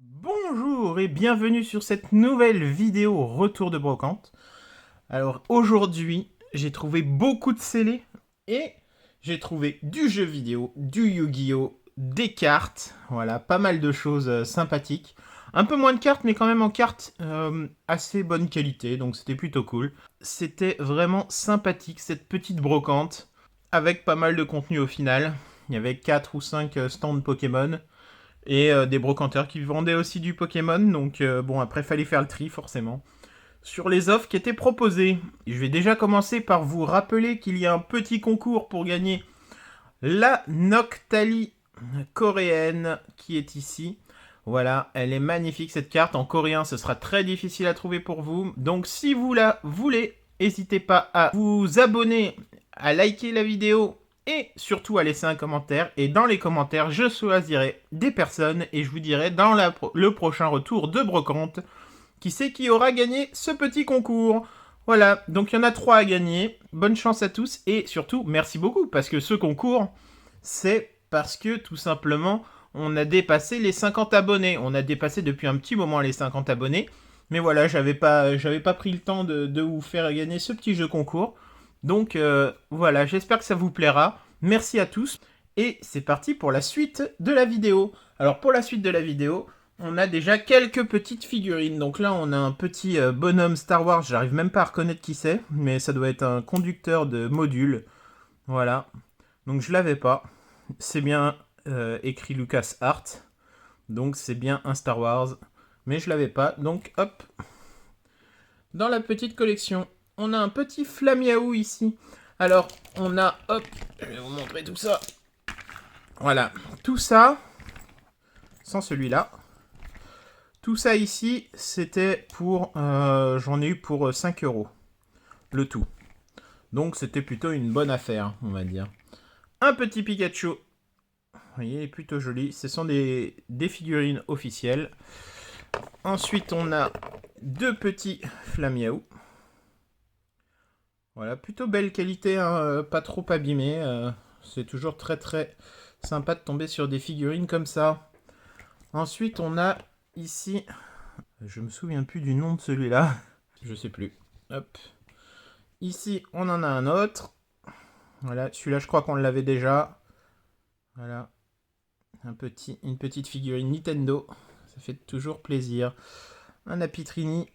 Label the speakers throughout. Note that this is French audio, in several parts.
Speaker 1: Bonjour et bienvenue sur cette nouvelle vidéo retour de brocante. Alors aujourd'hui, j'ai trouvé beaucoup de scellés et j'ai trouvé du jeu vidéo, du Yu-Gi-Oh, des cartes, voilà, pas mal de choses sympathiques. Un peu moins de cartes, mais quand même en cartes assez bonne qualité, donc c'était plutôt cool. C'était vraiment sympathique cette petite brocante, avec pas mal de contenu au final. Il y avait 4 ou 5 stands Pokémon et des brocanteurs qui vendaient aussi du Pokémon, donc bon, après fallait faire le tri forcément. Sur les offres qui étaient proposées, je vais déjà commencer par vous rappeler qu'il y a un petit concours pour gagner la Noctali coréenne qui est ici. Voilà, elle est magnifique cette carte. En coréen, ce sera très difficile à trouver pour vous. Donc si vous la voulez, n'hésitez pas à vous abonner, à liker la vidéo et surtout à laisser un commentaire. Et dans les commentaires, je choisirai des personnes et je vous dirai dans le prochain retour de Brocante qui c'est qui aura gagné ce petit concours. Voilà, donc il y en a 3 à gagner. Bonne chance à tous et surtout, merci beaucoup parce que ce concours, c'est parce que tout simplement, on a dépassé les 50 abonnés. On a dépassé depuis un petit moment les 50 abonnés. Mais voilà, j'avais pas pris le temps de vous faire gagner ce petit jeu concours. Donc voilà, j'espère que ça vous plaira. Merci à tous. Et c'est parti pour la suite de la vidéo. Alors pour la suite de la vidéo, on a déjà quelques petites figurines. Donc là, on a un petit bonhomme Star Wars. J'arrive même pas à reconnaître qui c'est, mais ça doit être un conducteur de module. Voilà. Donc je l'avais pas. C'est bien écrit Lucas Art. Donc c'est bien un Star Wars. Mais je l'avais pas. Donc hop. Dans la petite collection, on a un petit Flamiaou ici. Alors, on a, hop, je vais vous montrer tout ça. Voilà, tout ça, sans celui-là. Tout ça ici, c'était pour, j'en ai eu pour 5 euros, le tout. Donc c'était plutôt une bonne affaire, on va dire. Un petit Pikachu, vous voyez, il est plutôt joli. Ce sont des figurines officielles. Ensuite, on a deux petits Flamiaou. Voilà, plutôt belle qualité, hein, pas trop abîmé. C'est toujours très très sympa de tomber sur des figurines comme ça. Ensuite, on a ici, je me souviens plus du nom de celui-là, je sais plus. Hop. Ici, on en a un autre. Voilà, celui-là, je crois qu'on l'avait déjà. Voilà, une petite figurine Nintendo. Ça fait toujours plaisir. Un Apitrini.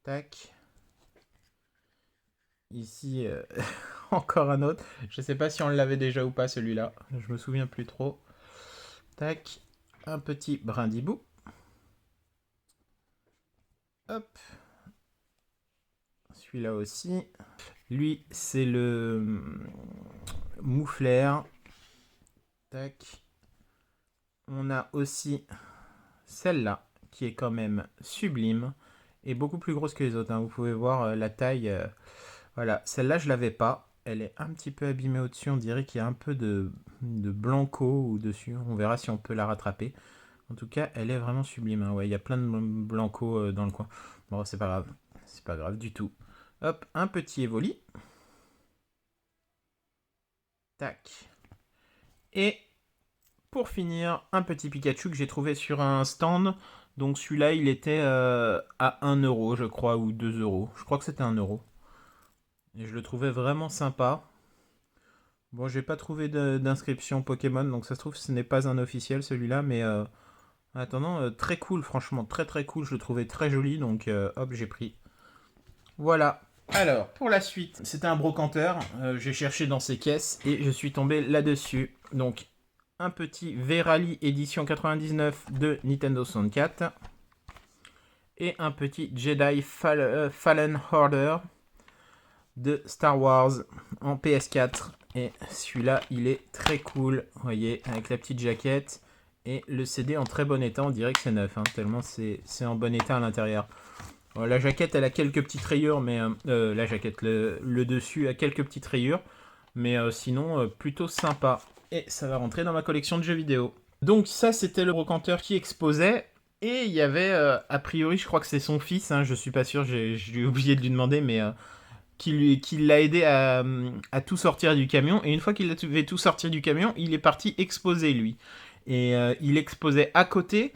Speaker 1: Tac. Ici, encore un autre. Je sais pas si on l'avait déjà ou pas celui-là. Je me souviens plus trop. Tac. Un petit Brindibou. Hop. Celui-là aussi. Lui, c'est le Mouflair. Tac. On a aussi celle-là, qui est quand même sublime. Et beaucoup plus grosse que les autres, hein. Vous pouvez voir la taille. Voilà, celle-là, je l'avais pas. Elle est un petit peu abîmée au-dessus. On dirait qu'il y a un peu de blanco au-dessus. On verra si on peut la rattraper. En tout cas, elle est vraiment sublime, hein. Ouais, il y a plein de blanco dans le coin. Bon, c'est pas grave. C'est pas grave du tout. Hop, un petit Evoli. Tac. Et pour finir, un petit Pikachu que j'ai trouvé sur un stand. Donc celui-là, il était à 1 euro, je crois, ou 2 euros. Je crois que c'était 1 euro. Et je le trouvais vraiment sympa. Bon, j'ai pas trouvé d'inscription Pokémon, donc ça se trouve ce n'est pas un officiel celui-là, mais en attendant, très cool, franchement, très très cool. Je le trouvais très joli, donc hop, j'ai pris. Voilà. Alors, pour la suite, c'était un brocanteur. J'ai cherché dans ses caisses et je suis tombé là-dessus. Donc, un petit V-Rally édition 99 de Nintendo 64 et un petit Jedi Fallen Order de Star Wars en PS4. Et celui-là, il est très cool, vous voyez, avec la petite jaquette et le CD en très bon état. On dirait que c'est neuf, hein, tellement c'est en bon état à l'intérieur. Bon, la jaquette, elle a quelques petites rayures, mais la jaquette, le dessus a quelques petites rayures, mais sinon plutôt sympa. Et ça va rentrer dans ma collection de jeux vidéo. Donc ça, c'était le brocanteur qui exposait. Et il y avait, a priori, je crois que c'est son fils, hein, je suis pas sûr, j'ai oublié de lui demander, mais qui l'a aidé à tout sortir du camion. Et une fois qu'il avait tout sorti du camion, il est parti exposer, lui. Et il exposait à côté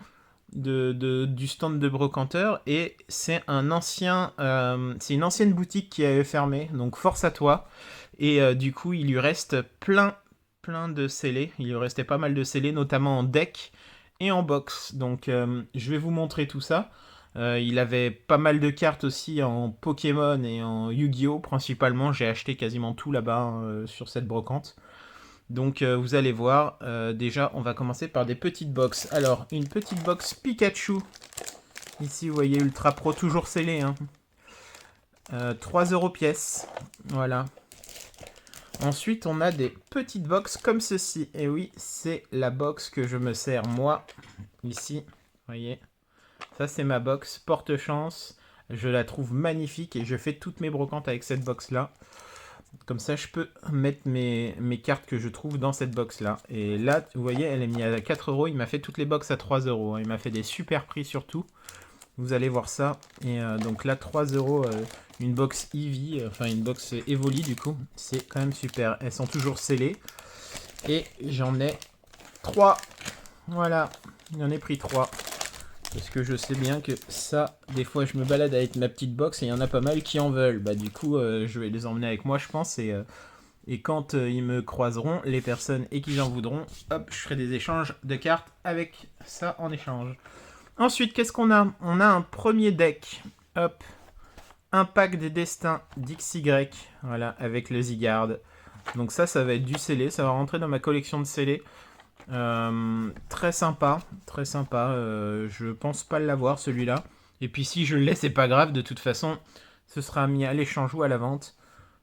Speaker 1: du stand de brocanteur, et c'est une ancienne boutique qui avait fermé, donc force à toi. Et du coup, il lui reste plein de scellés. Il lui restait pas mal de scellés, notamment en deck et en box. Donc, je vais vous montrer tout ça. Il avait pas mal de cartes aussi en Pokémon et en Yu-Gi-Oh! Principalement. J'ai acheté quasiment tout là-bas sur cette brocante. Donc vous allez voir, déjà on va commencer par des petites box. Alors, une petite box Pikachu. Ici vous voyez Ultra Pro, toujours scellé. Hein. 3 € pièce. Voilà. Ensuite on a des petites box comme ceci. Et oui, c'est la box que je me sers moi. Ici, vous voyez. Ça c'est ma box, porte-chance. Je la trouve magnifique et je fais toutes mes brocantes avec cette box là. Comme ça, je peux mettre mes cartes que je trouve dans cette box-là. Et là, vous voyez, elle est mise à 4 €. Il m'a fait toutes les box à 3 €. Il m'a fait des super prix surtout. Vous allez voir ça. Et donc là, 3 €, une box Eevee, enfin une box Evoli du coup. C'est quand même super. Elles sont toujours scellées. Et j'en ai 3. Voilà, j'en ai pris 3. Parce que je sais bien que ça, des fois je me balade avec ma petite box et il y en a pas mal qui en veulent. Bah du coup, je vais les emmener avec moi, je pense. Et quand ils me croiseront, les personnes et qu'ils en voudront, hop, je ferai des échanges de cartes avec ça en échange. Ensuite, qu'est-ce qu'on a? On a un premier deck. Hop, un pack des destins d'XY. Voilà, avec le Zygarde. Donc ça va être du scellé. Ça va rentrer dans ma collection de scellés. Très sympa, très sympa. Je pense pas l'avoir celui-là. Et puis si je l'ai, c'est pas grave. De toute façon, ce sera mis à l'échange ou à la vente.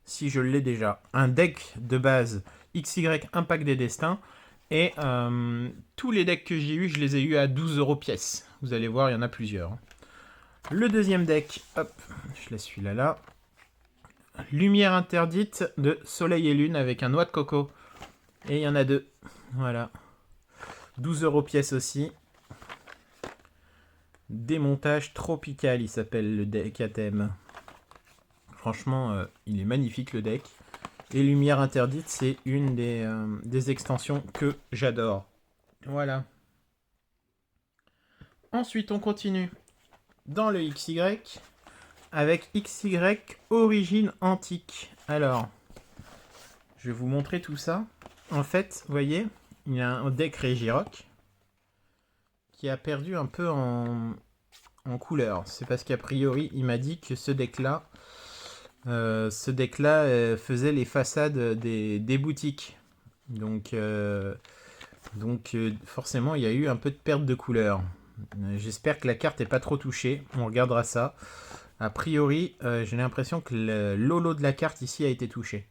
Speaker 1: Si je l'ai déjà. Un deck de base XY Impact des Destins. Et tous les decks que j'ai eu, je les ai eu à 12 € pièce. Vous allez voir, il y en a plusieurs. Le deuxième deck, hop, je laisse celui-là là. Lumière interdite de Soleil et Lune avec un noix de coco. Et il y en a 2. Voilà. 12 € pièce aussi. Démontage tropical, il s'appelle le deck à thème. Franchement, il est magnifique le deck. Et Lumière interdite, c'est une des extensions que j'adore. Voilà. Ensuite, on continue dans le XY avec XY Origine Antique. Alors, je vais vous montrer tout ça. En fait, vous voyez, il y a un deck Regirock qui a perdu un peu en couleur. C'est parce qu'a priori, il m'a dit que ce deck-là faisait les façades des boutiques. Donc forcément, il y a eu un peu de perte de couleur. J'espère que la carte n'est pas trop touchée. On regardera ça. A priori, j'ai l'impression que le lolo de la carte ici a été touché.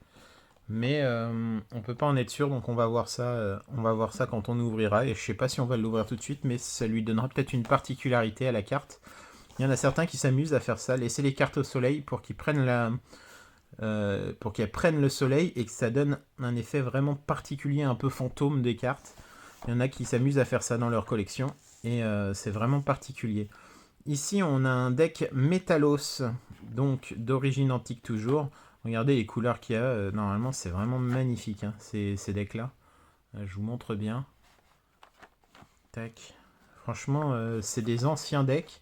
Speaker 1: Mais on peut pas en être sûr, donc on va voir ça quand on ouvrira. Et je sais pas si on va l'ouvrir tout de suite, mais ça lui donnera peut-être une particularité à la carte. Il y en a certains qui s'amusent à faire ça, laisser les cartes au soleil pour qu'ils prennent qu'elles prennent le soleil et que ça donne un effet vraiment particulier, un peu fantôme des cartes. Il y en a qui s'amusent à faire ça dans leur collection et c'est vraiment particulier. Ici, on a un deck Métalos, donc d'origine antique toujours. Regardez les couleurs qu'il y a. Normalement, c'est vraiment magnifique, hein, ces decks-là. Je vous montre bien. Tac. Franchement, c'est des anciens decks.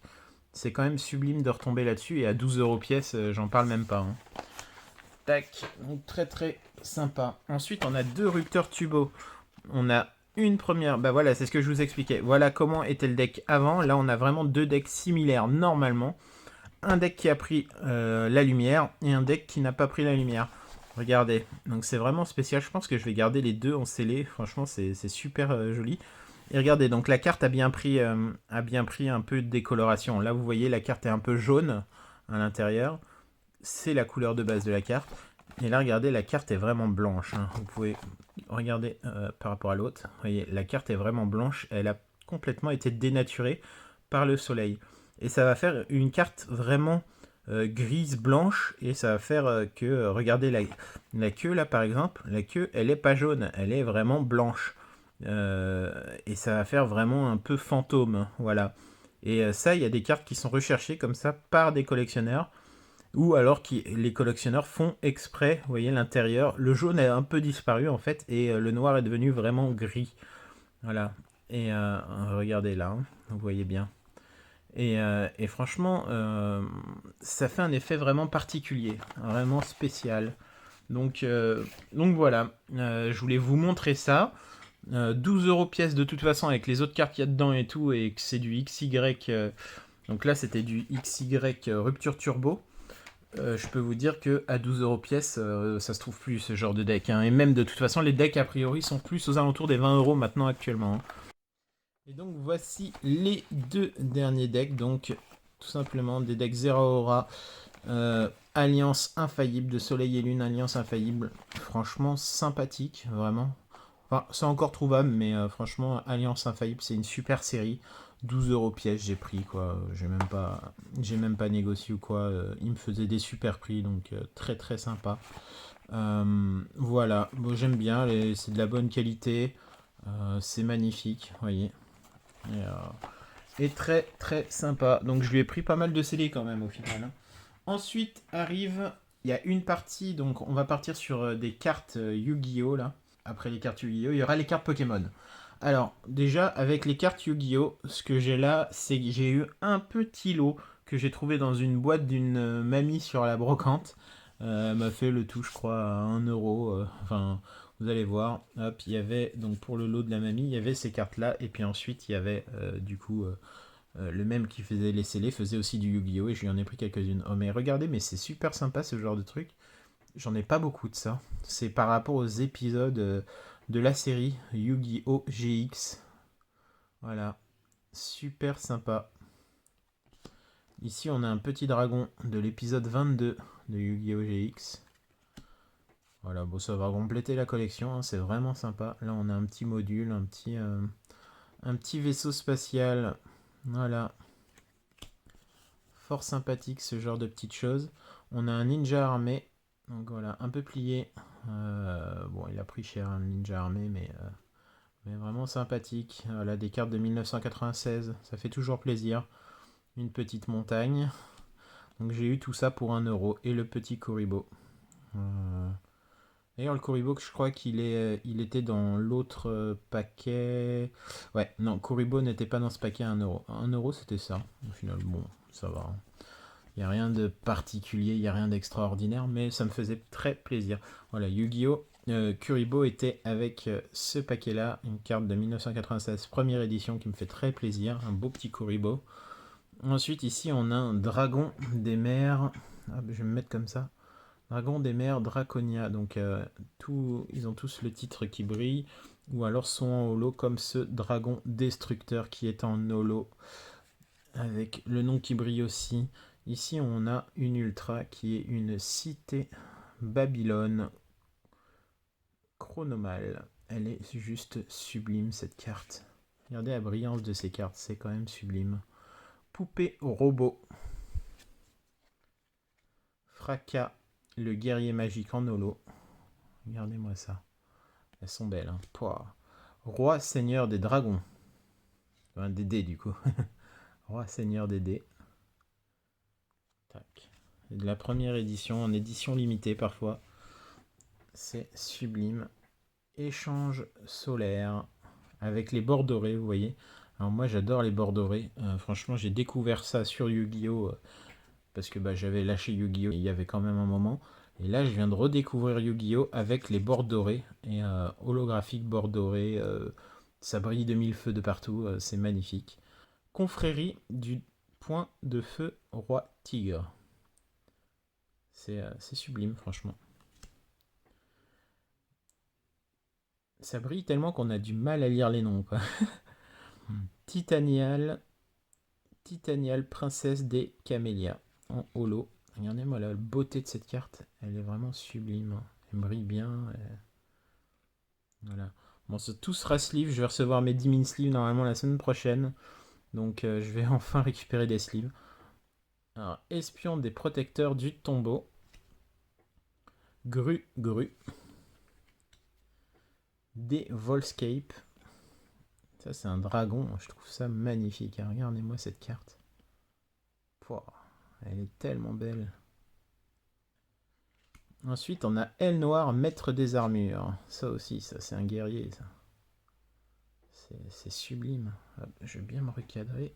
Speaker 1: C'est quand même sublime de retomber là-dessus. Et à 12 € pièce, j'en parle même pas. Hein. Tac. Donc, très très sympa. Ensuite, on a 2 rupteurs tubo. On a une première, bah voilà, c'est ce que je vous expliquais. Voilà comment était le deck avant. Là, on a vraiment 2 decks similaires normalement. Un deck qui a pris la lumière et un deck qui n'a pas pris la lumière. Regardez, donc c'est vraiment spécial. Je pense que je vais garder les deux en scellé. Franchement, c'est super joli. Et regardez, donc la carte a bien pris un peu de décoloration. Là, vous voyez, la carte est un peu jaune à l'intérieur. C'est la couleur de base de la carte. Et là, regardez, la carte est vraiment blanche. Hein. Vous pouvez regarder par rapport à l'autre. Vous voyez, la carte est vraiment blanche. Elle a complètement été dénaturée par le soleil. Et ça va faire une carte vraiment grise, blanche. Et ça va faire que, regardez la queue là par exemple. La queue, elle n'est pas jaune. Elle est vraiment blanche. Et ça va faire vraiment un peu fantôme. Voilà. Et ça, il y a des cartes qui sont recherchées comme ça par des collectionneurs. Ou alors les collectionneurs font exprès, vous voyez l'intérieur, le jaune a un peu disparu en fait, et le noir est devenu vraiment gris. Voilà. Et regardez là, hein, vous voyez bien. Et franchement, ça fait un effet vraiment particulier, vraiment spécial. Donc voilà, je voulais vous montrer ça. 12 euros pièce de toute façon avec les autres cartes qu'il y a dedans et tout, et que c'est du XY. Donc là, c'était du XY Rupture Turbo. Je peux vous dire que à 12 euros pièce, ça se trouve plus ce genre de deck, hein. Et même de toute façon, les decks a priori sont plus aux alentours des 20 euros maintenant actuellement, hein. Et donc voici les deux derniers decks. Donc tout simplement des decks Zero Aura, Alliance Infaillible de Soleil et Lune, Alliance Infaillible. Franchement sympathique, vraiment. Enfin, c'est encore trouvable, mais franchement, Alliance Infaillible, c'est une super série. 12 euros pièce, j'ai pris quoi. J'ai même pas négocié ou quoi. Il me faisait des super prix, donc très très sympa. Voilà, bon, j'aime bien, c'est de la bonne qualité. C'est magnifique, vous voyez. Et très très sympa. Donc je lui ai pris pas mal de scellés quand même au final, hein. Ensuite arrive, il y a une partie, donc on va partir sur des cartes Yu-Gi-Oh là. Après les cartes Yu-Gi-Oh, il y aura les cartes Pokémon. Alors déjà avec les cartes Yu-Gi-Oh, ce que j'ai là, c'est que j'ai eu un petit lot que j'ai trouvé dans une boîte d'une mamie sur la brocante. Elle m'a fait le tout, je crois, à 1 euro. Enfin, vous allez voir. Hop, il y avait, donc pour le lot de la mamie, il y avait ces cartes-là. Et puis ensuite, il y avait du coup le même qui faisait les scellés, faisait aussi du Yu-Gi-Oh! Et je lui en ai pris quelques-unes. Oh, mais regardez, mais c'est super sympa ce genre de truc. J'en ai pas beaucoup de ça. C'est par rapport aux épisodes de la série Yu-Gi-Oh! GX. Voilà. Super sympa. Ici, on a un petit dragon de l'épisode 22 de Yu-Gi-Oh! GX. Voilà, bon, ça va compléter la collection, hein, c'est vraiment sympa. Là, on a un petit module, un petit vaisseau spatial. Voilà. Fort sympathique, ce genre de petites choses. On a un ninja armé. Donc voilà, un peu plié. Bon, il a pris cher, un ninja armé, mais vraiment sympathique. Voilà, des cartes de 1996, ça fait toujours plaisir. Une petite montagne. Donc j'ai eu tout ça pour 1 euro. Et le petit Kuribo. D'ailleurs, le Kuribo, je crois il était dans l'autre paquet. Ouais, non, Kuribo n'était pas dans ce paquet à 1 euro. 1 euro, c'était ça. Au final, bon, ça va. Il n'y a rien de particulier, il n'y a rien d'extraordinaire, mais ça me faisait très plaisir. Voilà, Yu-Gi-Oh! Kuribo était avec ce paquet-là, une carte de 1996, première édition qui me fait très plaisir. Un beau petit Kuribo. Ensuite, ici, on a un dragon des mers. Ah, je vais me mettre comme ça. Dragon des mers Draconia. Donc, ils ont tous le titre qui brille. Ou alors sont en holo, comme ce dragon destructeur qui est en holo. Avec le nom qui brille aussi. Ici, on a une ultra qui est une cité Babylone chronomale. Elle est juste sublime cette carte. Regardez la brillance de ces cartes, c'est quand même sublime. Poupée robot. Fracas, le guerrier magique en holo. Regardez-moi ça. Elles sont belles, hein. Pouah. Roi seigneur des dragons. Enfin, des dés du coup. Roi seigneur des dés. Tac. De la première édition, en édition limitée parfois. C'est sublime. Échange solaire avec les bords dorés, vous voyez. Alors moi j'adore les bords dorés. Franchement j'ai découvert ça sur Yu-Gi-Oh! Parce que j'avais lâché Yu-Gi-Oh! Il y avait quand même un moment. Et là je viens de redécouvrir Yu-Gi-Oh! Avec les bords dorés. Et holographique bords dorés. Ça brille de mille feux de partout. C'est magnifique. Confrérie du point de feu roi tigre. C'est sublime franchement. Ça brille tellement qu'on a du mal à lire les noms, quoi. Titanial, Titanial Princesse des Camélias en holo. Regardez-moi la beauté de cette carte, elle est vraiment sublime. Elle brille bien. Voilà. Bon, tout sera sleeve. Je vais recevoir mes 10 000 sleeves normalement la semaine prochaine. Donc je vais enfin récupérer des sleeves. Alors, espion des protecteurs du tombeau. Gru, Gru. Des Volscape. Ça, c'est un dragon. Je trouve ça magnifique, hein. Regardez-moi cette carte. Pouah, elle est tellement belle. Ensuite, on a Elle Noire, maître des armures. Ça aussi, ça c'est un guerrier, ça. C'est sublime. Hop, je vais bien me recadrer.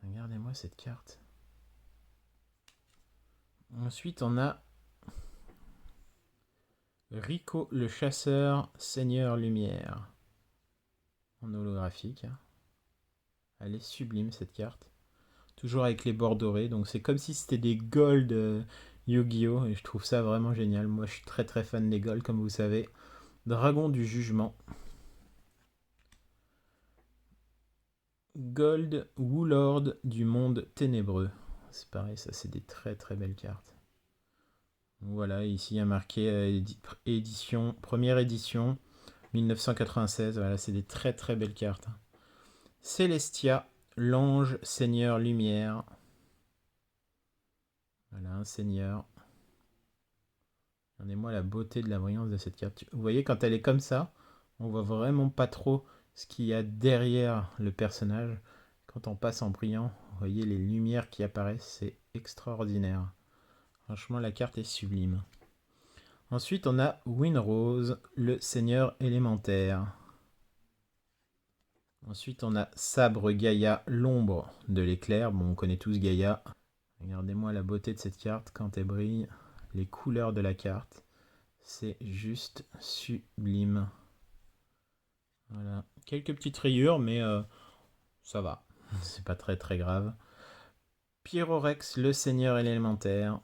Speaker 1: Regardez-moi cette carte. Ensuite, on a Rico le chasseur, Seigneur Lumière. En holographique. Elle est sublime cette carte. Toujours avec les bords dorés. Donc c'est comme si c'était des gold Yu-Gi-Oh! Et je trouve ça vraiment génial. Moi je suis très très fan des gold comme vous savez. Dragon du jugement. Gold Woolord du monde ténébreux. C'est pareil, ça c'est des très très belles cartes. Voilà, ici il y a marqué édition, première édition 1996. Voilà, c'est des très très belles cartes. Celestia, l'ange seigneur lumière. Voilà, un seigneur. Regardez-moi la beauté de la brillance de cette carte. Vous voyez, quand elle est comme ça, on voit vraiment pas trop ce qu'il y a derrière le personnage. Quand on passe en brillant, vous voyez les lumières qui apparaissent, c'est extraordinaire. Franchement, la carte est sublime. Ensuite, on a Winrose, le seigneur élémentaire. Ensuite, on a Sabre Gaïa, l'ombre de l'éclair. Bon, on connaît tous Gaïa. Regardez-moi la beauté de cette carte quand elle brille. Les couleurs de la carte. C'est juste sublime. Voilà. Quelques petites rayures, mais ça va. C'est pas très très grave. Pyrorex, le seigneur élémentaire.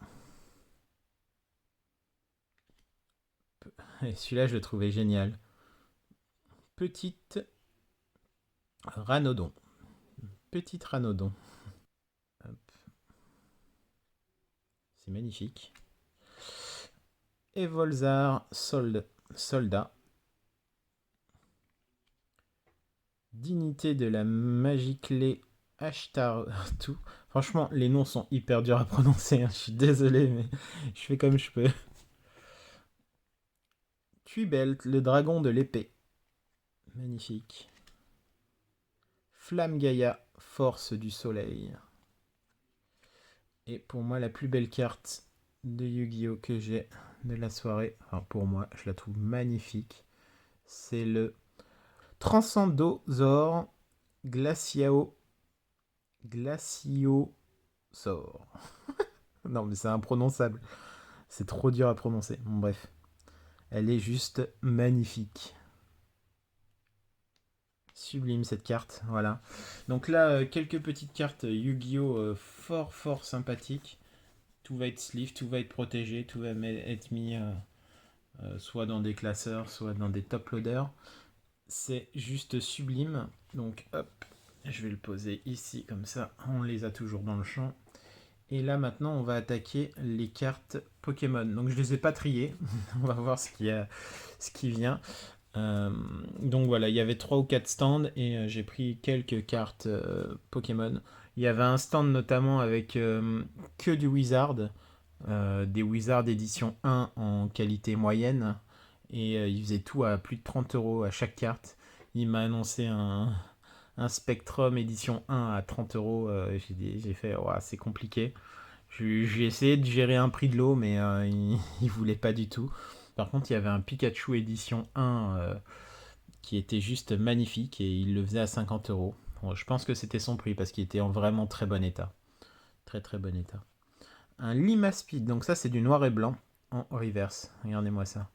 Speaker 1: Et celui-là, je le trouvais génial. Petite Ranodon. Petite Ranodon. C'est magnifique. Evolzar, soldat. Dignité de la magie clé Ashtartu. Franchement, les noms sont hyper durs à prononcer. Hein. Je suis désolé, mais je fais comme je peux. Tuibelt, le dragon de l'épée. Magnifique. Flamme Gaïa, force du soleil. Et pour moi, la plus belle carte de Yu-Gi-Oh! Que j'ai de la soirée, enfin pour moi, je la trouve magnifique. C'est le Transcendosaur Glaciosaur. Non, mais c'est imprononçable. C'est trop dur à prononcer. Bon, bref. Elle est juste magnifique. Sublime cette carte. Voilà. Donc là, quelques petites cartes Yu-Gi-Oh! Fort, fort sympathiques. Tout va être sleeve, tout va être protégé, tout va être mis soit dans des classeurs, soit dans des top loaders. C'est juste sublime. Donc hop, je vais le poser ici comme ça. On les a toujours dans le champ. Et là maintenant on va attaquer les cartes Pokémon. Donc je les ai pas triées. On va voir ce qui vient. Donc voilà, il y avait 3 ou 4 stands et j'ai pris quelques cartes Pokémon. Il y avait un stand notamment avec que du Wizard. Des Wizard édition 1 en qualité moyenne. Et il faisait tout à plus de 30 € à chaque carte. Il m'a annoncé un Spectrum édition 1 à 30 €. J'ai fait, ouais, c'est compliqué. J'ai essayé de gérer un prix de l'eau, mais il voulait pas du tout. Par contre, il y avait un Pikachu édition 1 qui était juste magnifique et il le faisait à 50 €. Bon, je pense que c'était son prix parce qu'il était en vraiment très bon état. Très très bon état. Un Limaspeed, donc ça c'est du noir et blanc en reverse. Regardez-moi ça.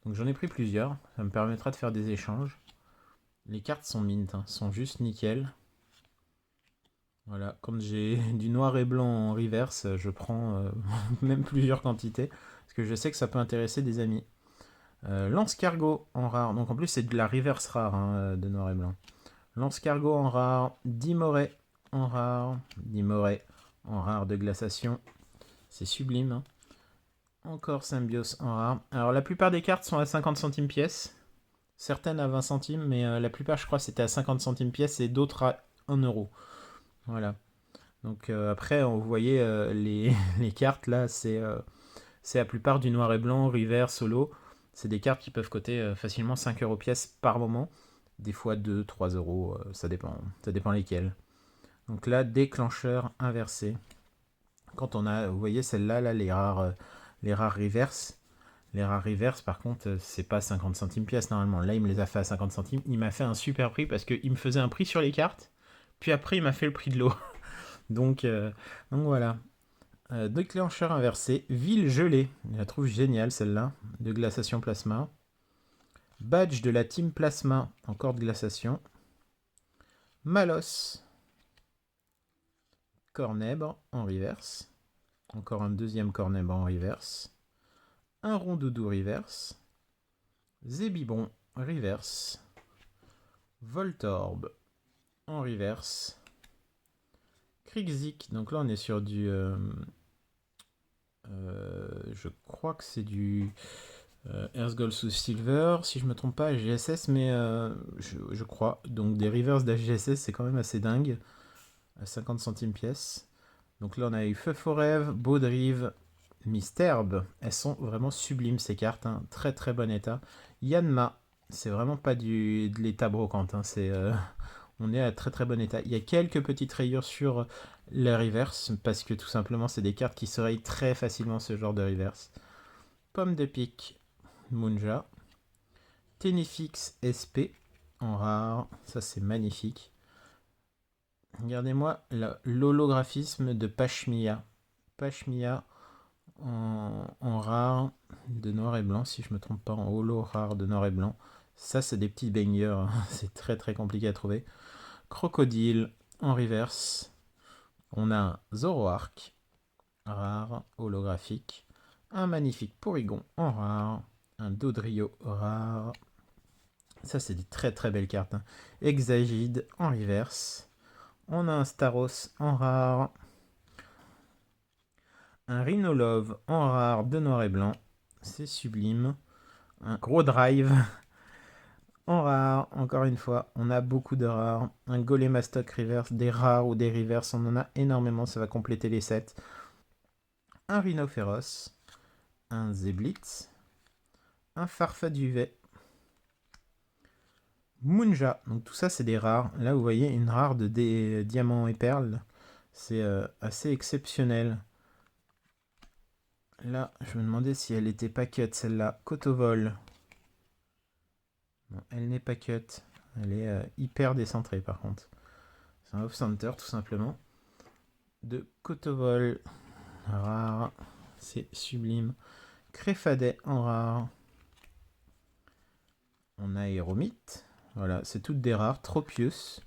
Speaker 1: Donc j'en ai pris plusieurs, ça me permettra de faire des échanges. Les cartes sont mint, hein, sont juste nickel. Voilà, quand j'ai du noir et blanc en reverse, je prends même plusieurs quantités, parce que je sais que ça peut intéresser des amis. Lance-cargo en rare, donc en plus c'est de la reverse rare hein, de noir et blanc. Lance-cargo en rare, Dimoré en rare, Dimoré en rare de glaciation, c'est sublime. Hein. Encore Symbios en rare. Alors la plupart des cartes sont à 50 centimes pièce, certaines à 20 centimes, mais la plupart je crois c'était à 50 centimes pièce et d'autres à 1 €. Voilà. Donc après, vous voyez les cartes là, c'est la plupart du noir et blanc, river, solo. C'est des cartes qui peuvent coûter facilement 5 € pièce par moment. Des fois 2, 3 €, ça dépend lesquels. Donc là, déclencheur inversé. Quand on a, vous voyez celle-là, là, les rares reverse. Les rares reverse, par contre, c'est pas 50 centimes pièce normalement. Là, il me les a fait à 50 centimes. Il m'a fait un super prix parce qu'il me faisait un prix sur les cartes. Puis après, il m'a fait le prix de l'eau. Donc voilà. Déclencheur inversé. Ville gelée. Je la trouve géniale celle-là. De glaciation plasma. Badge de la team plasma. Encore de glaciation. Malos. Cornèbre en reverse. Encore un deuxième cornèbre en reverse. Un rondoudou reverse. Zébibon reverse. Voltorb en reverse. Krixik, donc là on est sur du... je crois que c'est du Earth Gold sous Silver, si je me trompe pas, GSS, mais je crois. Donc des reverse d'HGSS, c'est quand même assez dingue. À 50 centimes pièce. Donc là on a eu Feu Forev, Baudrive, Misterbe. Elles sont vraiment sublimes ces cartes, hein. Très très bon état. Yanma, c'est vraiment pas de l'état brocante, hein. On est à très très bon état. Il y a quelques petites rayures sur la reverse, parce que tout simplement c'est des cartes qui se rayent très facilement ce genre de reverse. Pomme de pique, Munja. Tenefix SP en rare, ça c'est magnifique. Regardez-moi l'holographisme de Pashmia. Pashmia en rare de noir et blanc, si je me trompe pas, en holo rare de noir et blanc. Ça c'est des petits bangers, hein. C'est très très compliqué à trouver. Crocodile en reverse. On a un Zoroark rare, holographique. Un magnifique Porygon en rare. Un Dodrio rare. Ça, c'est des très très belles cartes, hein. Exagide en reverse. On a un Staros en rare. Un Rhinolove en rare de noir et blanc. C'est sublime. Un gros drive en rare. Encore une fois, on a beaucoup de rares. Un Golemastoc reverse. Des rares ou des reverse, on en a énormément. Ça va compléter les sets. Un Rhinophéros. Un Zeblitz. Un Farfaduvet. Munja, donc tout ça c'est des rares. Là vous voyez une rare de diamants et perles. C'est assez exceptionnel. Là je me demandais si elle était pas cut celle-là. Cotovol. Non, elle n'est pas cut. Elle est hyper décentrée par contre. C'est un off-center tout simplement. De Cotovol. Rare. C'est sublime. Créfadet en rare. On a Aéromite. Voilà, c'est toutes des rares. Tropius.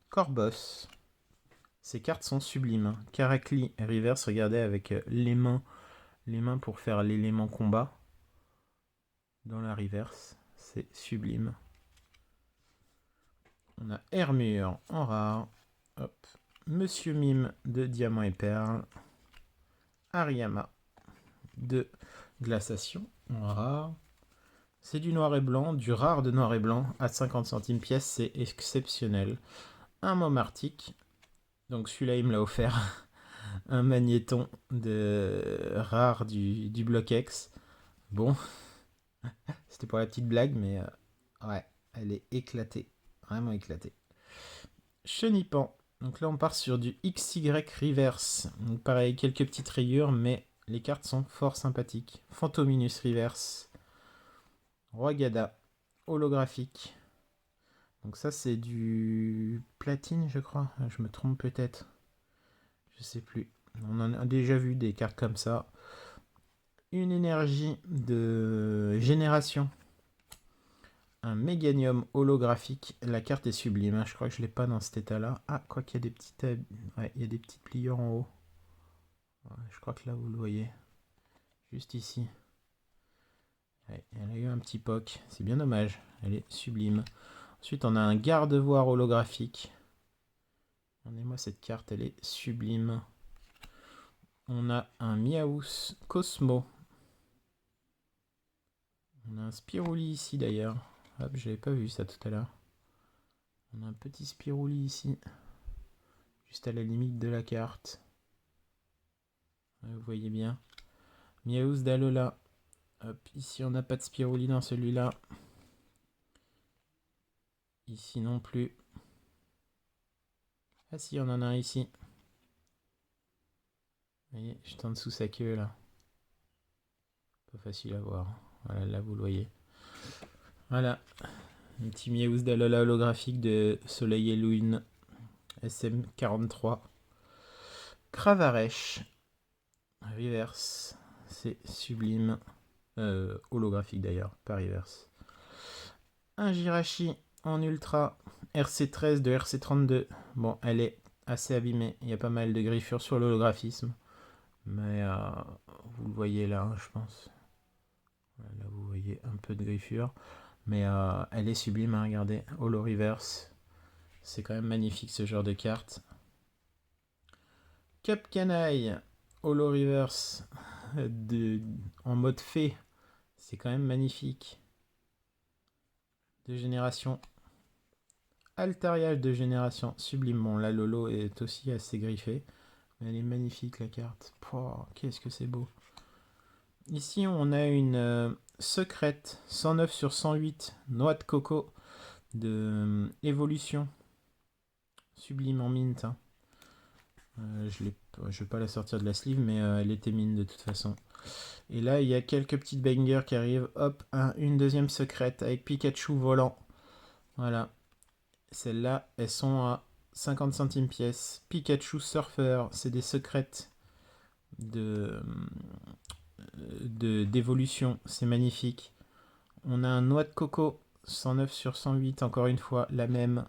Speaker 1: Corbos. Ces cartes sont sublimes. Caracle reverse, regardez avec les mains pour faire l'élément combat dans la reverse. C'est sublime. On a Hermure en rare. Hop. Monsieur Mime de Diamant et Perle. Ariama de Glaciation en rare. C'est du noir et blanc, du rare de noir et blanc à 50 centimes pièce, c'est exceptionnel. Un Momartic. Donc celui-là il me l'a offert. Un magnéton de rare du bloc X. Bon, c'était pour la petite blague, mais ouais, elle est éclatée. Vraiment éclatée. Chenipan. Donc là, on part sur du XY reverse. Donc pareil, quelques petites rayures, mais les cartes sont fort sympathiques. Phantominus reverse. Roigada. Holographique. Donc ça, c'est du platine, je crois. Je me trompe peut-être. Je sais plus. On en a déjà vu des cartes comme ça. Une énergie de génération. Un méganium holographique. La carte est sublime, hein. Je crois que je ne l'ai pas dans cet état-là. Ah, quoi qu'il y a des petites... ouais, il y a des petites pliures en haut. Ouais, je crois que là, vous le voyez. Juste ici. Ouais, elle a eu un petit poc. C'est bien dommage. Elle est sublime. Ensuite, on a un garde-voir holographique. Regardez-moi cette carte, elle est sublime. On a un Miaous Cosmo. On a un Spirouli ici d'ailleurs. Hop, j'avais pas vu ça tout à l'heure. On a un petit Spirouli ici. Juste à la limite de la carte. Vous voyez bien. Miaous d'Alola. Hop, ici on n'a pas de Spirouli dans celui-là. Ici non plus. Ah si, on en a un ici. Vous voyez, juste en dessous sa queue là. Pas facile à voir. Voilà, là vous le voyez. Voilà, un petit Miaouz d'Alola holographique de Soleil et Lune SM43. Cravaresh, reverse, c'est sublime. Holographique d'ailleurs, pas reverse. Un Jirachi en ultra, RC13 de RC32. Bon, elle est assez abîmée, il y a pas mal de griffures sur l'holographisme. Mais vous le voyez là, hein, je pense. Là, vous voyez un peu de griffure. Mais elle est sublime, hein, regardez. Holo Reverse. C'est quand même magnifique ce genre de carte. Cap Canaille. Holo Reverse. En mode fée. C'est quand même magnifique. De génération. Altariage de génération. Sublime. Bon, là, Lolo est aussi assez griffée. Mais elle est magnifique, la carte. Qu'est-ce que c'est beau. Ici, on a une secrète 109 sur 108. Noix de coco. De évolution. Sublime en mint. Hein. Je ne vais pas la sortir de la sleeve, mais elle était mine de toute façon. Et là, il y a quelques petites bangers qui arrivent. Hop, une deuxième secrète avec Pikachu volant. Voilà. Celles-là, elles sont à 50 centimes pièce. Pikachu Surfer, c'est des secrètes d'évolution. C'est magnifique. On a un noix de coco, 109 sur 108, encore une fois, la même.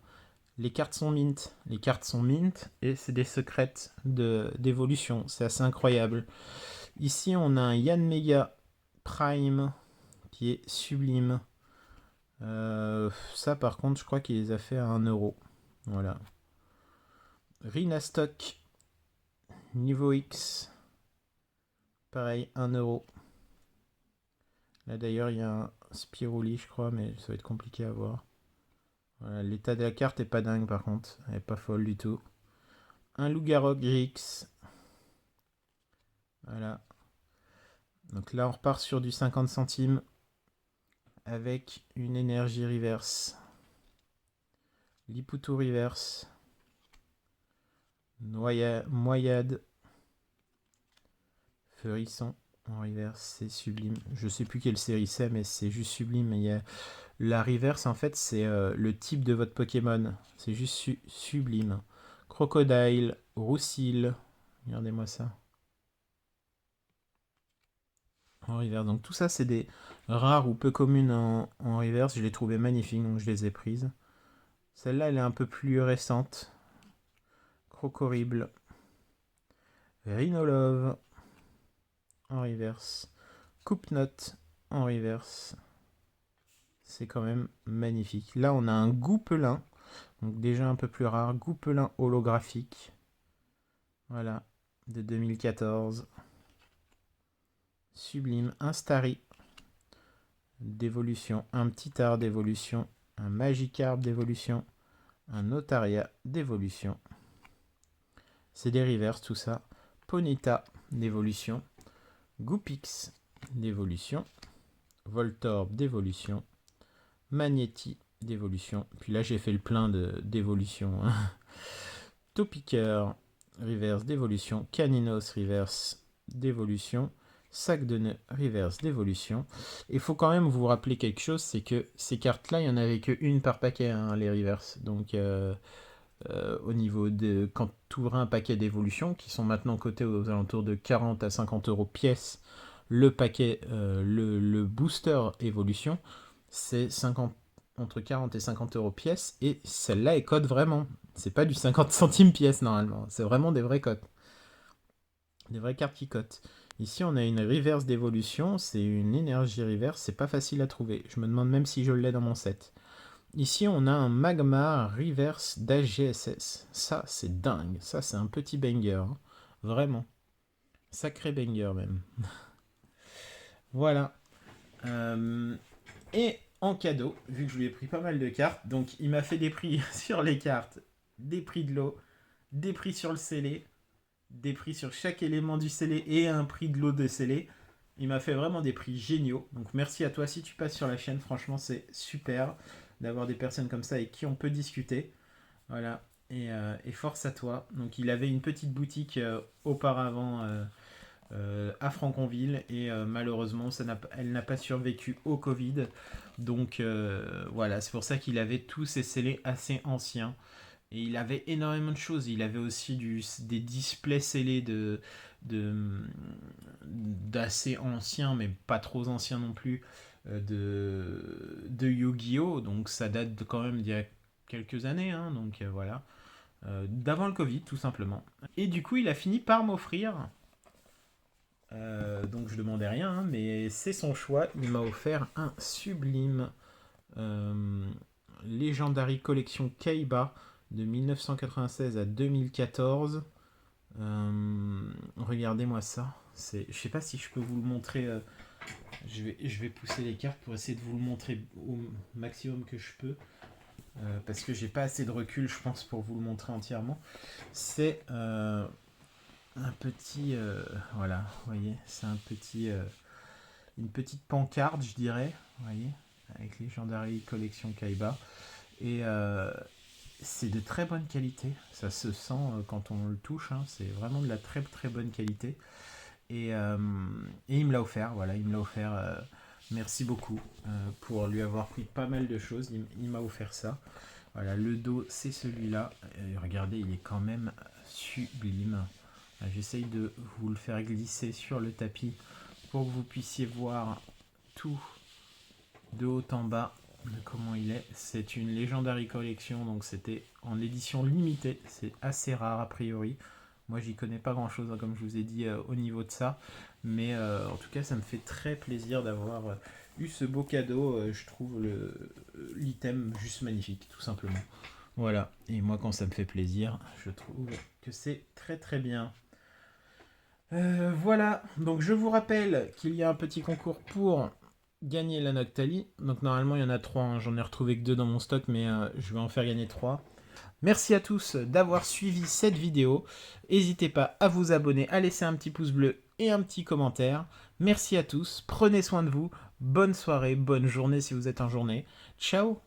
Speaker 1: Les cartes sont mint. Les cartes sont mint et c'est des secrètes d'évolution. C'est assez incroyable. Ici, on a un Yanmega Prime qui est sublime. Ça, par contre, je crois qu'il les a fait à 1€. Voilà. Rhinastock niveau X. Pareil, 1€. Là, d'ailleurs, il y a un Spiruli, je crois, mais ça va être compliqué à voir. Voilà, l'état de la carte est pas dingue, par contre. Elle est pas folle du tout. Un Loup-Garou GX. Voilà. Donc là, on repart sur du 50 centimes avec une énergie reverse. Liputo reverse. Moyade. Feurisson en reverse, c'est sublime. Je sais plus quelle série c'est, mais c'est juste sublime. Il y a... La reverse, en fait, c'est le type de votre Pokémon. C'est juste sublime. Crocodile, Roussil. Regardez-moi ça. En reverse. Donc tout ça, c'est des rares ou peu communes en reverse. Je les trouvais magnifiques, donc je les ai prises. Celle-là, elle est un peu plus récente. Crocorible. Rhinolove. En reverse. Coupe-note. En reverse. C'est quand même magnifique. Là, on a un Goupelin. Donc déjà un peu plus rare. Goupelin holographique. Voilà. De 2014. Sublime. Un Starry d'évolution. Un petit art d'évolution. Un Magikarp d'évolution. Un Notaria d'évolution. C'est des reverse tout ça. Ponyta d'évolution. Goupix d'évolution. Voltorb d'évolution. Magnéti d'évolution. Puis là, j'ai fait le plein d'évolution. Hein. Topiqueur reverse d'évolution. Caninos reverse d'évolution. Sac de nœuds reverse d'évolution. Il faut quand même vous rappeler quelque chose, c'est que ces cartes-là, il n'y en avait qu'une par paquet, hein, les reverse. Donc, au niveau de... Quand tu ouvres un paquet d'évolution, qui sont maintenant cotés aux alentours de 40 à 50€ pièce, le paquet, le booster évolution, c'est entre 40 et 50€ pièce, et celle-là, elle cote vraiment. C'est pas du 50 centimes pièce, normalement. C'est vraiment des vraies cotes. Des vraies cartes qui cotent. Ici, on a une reverse d'évolution. C'est une énergie reverse. C'est pas facile à trouver. Je me demande même si je l'ai dans mon set. Ici, on a un Magmar reverse d'AGSS. Ça, c'est dingue. Ça, c'est un petit banger. Hein. Vraiment. Sacré banger, même. Voilà. Et en cadeau, vu que je lui ai pris pas mal de cartes, donc il m'a fait des prix sur les cartes, des prix de l'eau, des prix sur le scellé, des prix sur chaque élément du scellé et un prix de l'eau de scellé. Il m'a fait vraiment des prix géniaux. Donc merci à toi si tu passes sur la chaîne. Franchement, c'est super d'avoir des personnes comme ça avec qui on peut discuter. Voilà. Et force à toi. Donc il avait une petite boutique auparavant à Franconville et malheureusement elle n'a pas survécu au Covid. Donc voilà, c'est pour ça qu'il avait tous ces scellés assez anciens. Et il avait énormément de choses. Il avait aussi des displays scellés d'assez anciens, mais pas trop anciens non plus, de Yu-Gi-Oh! Donc ça date quand même d'il y a quelques années. Hein, donc voilà. D'avant le Covid, tout simplement. Et du coup, il a fini par m'offrir. Donc je demandais rien, hein, mais c'est son choix. Il m'a offert un sublime Legendary Collection Kaiba de 1996 à 2014. Regardez-moi ça. Je sais pas si je peux vous le montrer. Je vais pousser les cartes pour essayer de vous le montrer au maximum que je peux. Parce que j'ai pas assez de recul, je pense, pour vous le montrer entièrement. C'est un petit. Voilà, vous voyez, c'est un petit. Une petite pancarte, je dirais. Vous voyez, avec Legendary Collection Kaiba. Et c'est de très bonne qualité. Ça se sent quand on le touche. Hein. C'est vraiment de la très très bonne qualité. Et il me l'a offert. Voilà, il me l'a offert. Merci beaucoup pour lui avoir pris pas mal de choses. Il m'a offert ça. Voilà, le dos, c'est celui-là. Regardez, il est quand même sublime. J'essaye de vous le faire glisser sur le tapis pour que vous puissiez voir tout de haut en bas de comment il est. C'est une Legendary Collection, donc c'était en édition limitée. C'est assez rare a priori. Moi, j'y connais pas grand-chose, hein, comme je vous ai dit, au niveau de ça. Mais en tout cas, ça me fait très plaisir d'avoir eu ce beau cadeau. Je trouve l'item juste magnifique, tout simplement. Voilà. Et moi, quand ça me fait plaisir, je trouve que c'est très très bien. Voilà. Donc, je vous rappelle qu'il y a un petit concours pour gagner la Noctali. Donc, normalement, il y en a 3. Hein. J'en ai retrouvé que 2 dans mon stock, mais je vais en faire gagner 3. Merci à tous d'avoir suivi cette vidéo. N'hésitez pas à vous abonner, à laisser un petit pouce bleu et un petit commentaire. Merci à tous, prenez soin de vous, bonne soirée, bonne journée si vous êtes en journée. Ciao!